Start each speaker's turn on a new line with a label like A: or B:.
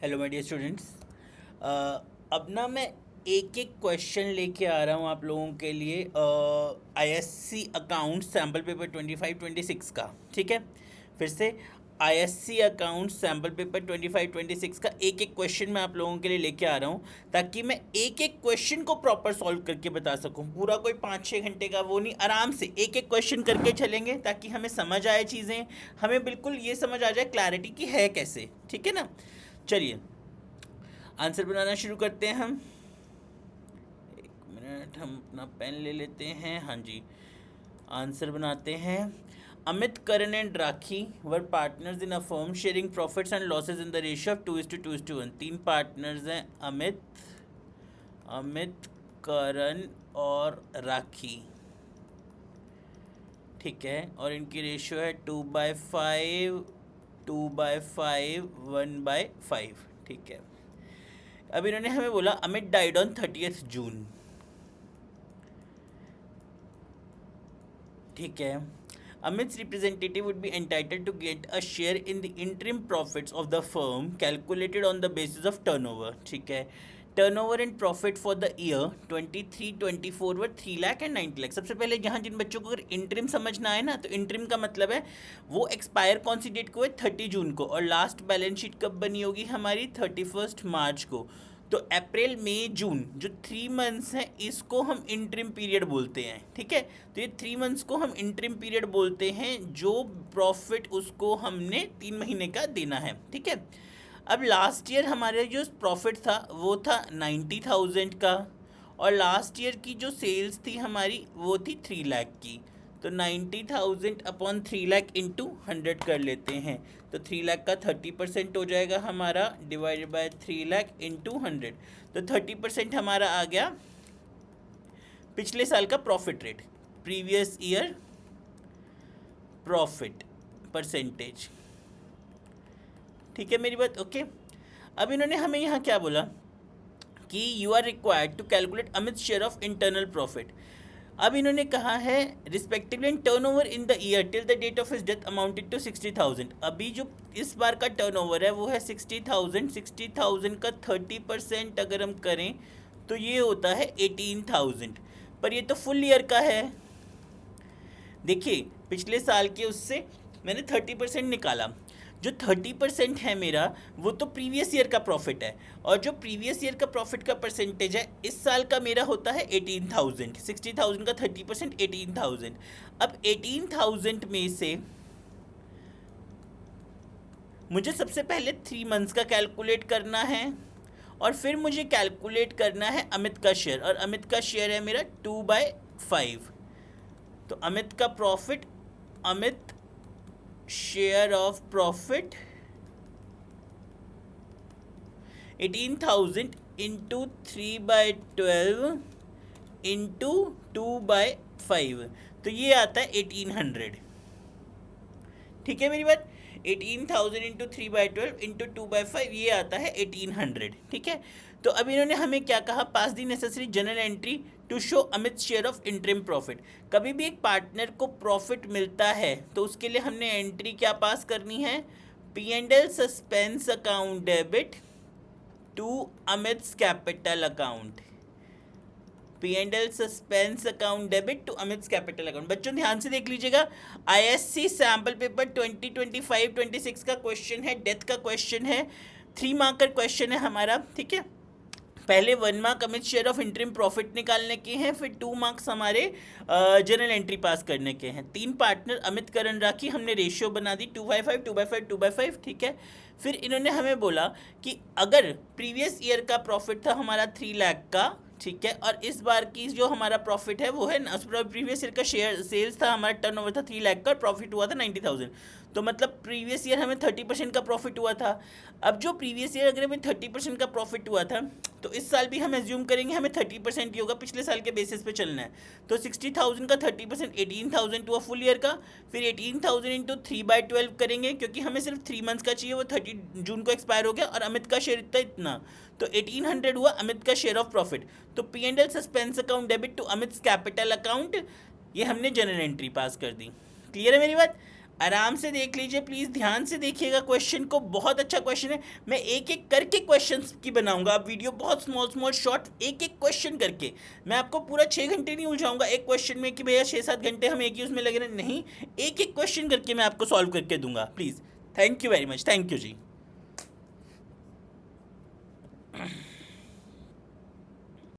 A: Hello my dear students. अब ना मैं एक एक क्वेश्चन लेके आ रहा हूँ आप लोगों के लिए आईएससी अकाउंट सैम्पल पेपर 25-26 का। ठीक है, फिर से आईएससी अकाउंट सैम्पल पेपर 25-26 का एक एक क्वेश्चन मैं आप लोगों के लिए लेके आ रहा हूँ ताकि मैं एक एक क्वेश्चन को प्रॉपर सॉल्व करके बता सकूँ। पूरा कोई 5-6 घंटे का वो नहीं, आराम से एक एक क्वेश्चन करके चलेंगे ताकि हमें समझ आए चीज़ें, हमें बिल्कुल ये समझ आ जाए क्लैरिटी की है कैसे। ठीक है ना, चलिए आंसर बनाना शुरू करते हैं हम। एक मिनट, हम अपना पेन ले लेते हैं। हाँ जी, आंसर बनाते हैं। Amit, Karan and Rakhi were partners in a firm sharing profits and losses in the ratio of 2:2:1। तीन पार्टनर्स हैं, अमित, करण और राखी। ठीक है, और इनकी रेशियो है 2/5, 2/5, 1/5। ठीक है, अब इन्होंने हमें बोला अमित डाइड ऑन 30th जून। ठीक है, अमित's representative would be entitled to get a share in the interim profits of the firm calculated on the basis of turnover. ठीक है, turnover and profit for the year 23-24 were 3 lakh and 90 lakh. सबसे पहले यहाँ जिन बच्चों को अगर इंटरिम समझना है ना, तो इंटरिम का मतलब है वो एक्सपायर कौन सी डेट को है, 30 जून को, और लास्ट बैलेंस शीट कब बनी होगी हमारी, 31 मार्च को। तो अप्रैल मई जून जो 3 मंथ्स हैं इसको हम इंटरिम पीरियड बोलते हैं। ठीक है, तो ये 3 मंथ्स को हम इंटरिम पीरियड बोलते हैं, जो प्रॉफिट उसको हमने 3 महीने का देना है। ठीक है, अब लास्ट ईयर हमारे जो प्रॉफिट था वो था 90,000 का, और लास्ट ईयर की जो सेल्स थी हमारी वो थी 3 लाख की। तो 90,000 अपॉन 3 लाख इंटू 100 कर लेते हैं, तो 3 लाख का 30% हो जाएगा हमारा, डिवाइडेड बाय 3 लाख इंटू 100। तो 30% हमारा आ गया पिछले साल का profit rate, previous year profit percentage. ठीक है मेरी बात, ओके। अब इन्होंने हमें यहाँ क्या बोला कि you are required to calculate Amit share of internal profit. अब इन्होंने कहा है respectively turnover in the year till the date of his death amounted to 60,000। अभी जो इस बार का टर्नओवर है वो है 60,000। 60,000 का 30% अगर हम करें तो ये होता है 18,000, पर ये तो फुल ईयर का है। देखिए पिछले साल के उससे मैंने 30% निकाला, जो 30% है मेरा वो तो प्रीवियस ईयर का प्रॉफिट है, और जो प्रीवियस ईयर का प्रॉफिट का परसेंटेज है इस साल का मेरा होता है 18,000। 60,000 का 30% 18,000। अब 18,000 में से मुझे सबसे पहले 3 मंथ्स का कैलकुलेट करना है, और फिर मुझे कैलकुलेट करना है अमित का शेयर, और अमित का शेयर है मेरा 2/5। तो अमित का profit, Amit share of profit 18,000 into 3/12 into 2/5, तो ये आता है 1800। ठीक है मेरी बात, 18,000 इंटू 3/12 इंटू 2/5 ये आता है 1800। ठीक है, तो अब इन्होंने हमें क्या कहा, pass the necessary journal entry to show Amit share of interim profit. कभी भी एक पार्टनर को प्रॉफिट मिलता है तो उसके लिए हमने एंट्री क्या पास करनी है, P&L suspense account debit to Amit's capital account. P&L suspense account debit to Amit's capital account. बच्चों ध्यान से देख लीजिएगा, आईएससी सैम्पल पेपर 2025-26 का क्वेश्चन है, डेथ का क्वेश्चन है, 3 मार्क का क्वेश्चन है हमारा। ठीक है, पहले 1 mark Amit share of interim profit निकालने के हैं, फिर 2 मार्क्स हमारे जनरल एंट्री पास करने के हैं। 3 पार्टनर अमित, करण, राखी, हमने रेशियो बना दी 2/5, 2/5, 2/5। ठीक है, फिर इन्होंने हमें बोला कि अगर प्रीवियस ईयर का प्रॉफिट था हमारा 3 लाख का, ठीक है, और इस बार की जो हमारा प्रॉफिट है वो है, प्रीवियस ईयर का शेयर सेल्स था हमारा, टर्नओवर था 3 लाख का, और प्रॉफिट हुआ था 90,000। तो मतलब प्रीवियस ईयर हमें 30% का प्रॉफिट हुआ था। अब जो प्रीवियस ईयर अगर हमें 30% का प्रॉफिट हुआ था, तो इस साल भी हम एज्यूम करेंगे हमें 30% ही होगा, पिछले साल के बेसिस पे चलना है। तो 60,000 का 30% 18,000 हुआ फुल ईयर का, फिर 18,000 इंटू 3/12 करेंगे, क्योंकि हमें सिर्फ 3 मंथ्स का चाहिए, वो 30 जून को एक्सपायर हो गया, और अमित का शेयर इतना, तो 1800 हुआ अमित का शेयर ऑफ प्रॉफिट। तो P&L suspense account debit to Amit's capital account, ये हमने जनरल एंट्री पास कर दी। क्लियर है मेरी बात। आराम से देख लीजिए प्लीज़, ध्यान से देखिएगा क्वेश्चन को, बहुत अच्छा क्वेश्चन है। मैं एक एक करके क्वेश्चंस की बनाऊंगा, आप वीडियो बहुत स्मॉल स्मॉल शॉर्ट एक एक क्वेश्चन करके। मैं आपको पूरा 6 घंटे नहीं उलझाऊंगा एक क्वेश्चन में कि भैया 6-7 घंटे हम एक ही उसमें लगे रहे, नहीं, एक एक क्वेश्चन करके मैं आपको सॉल्व करके दूंगा please. Thank you very much, thank you ji.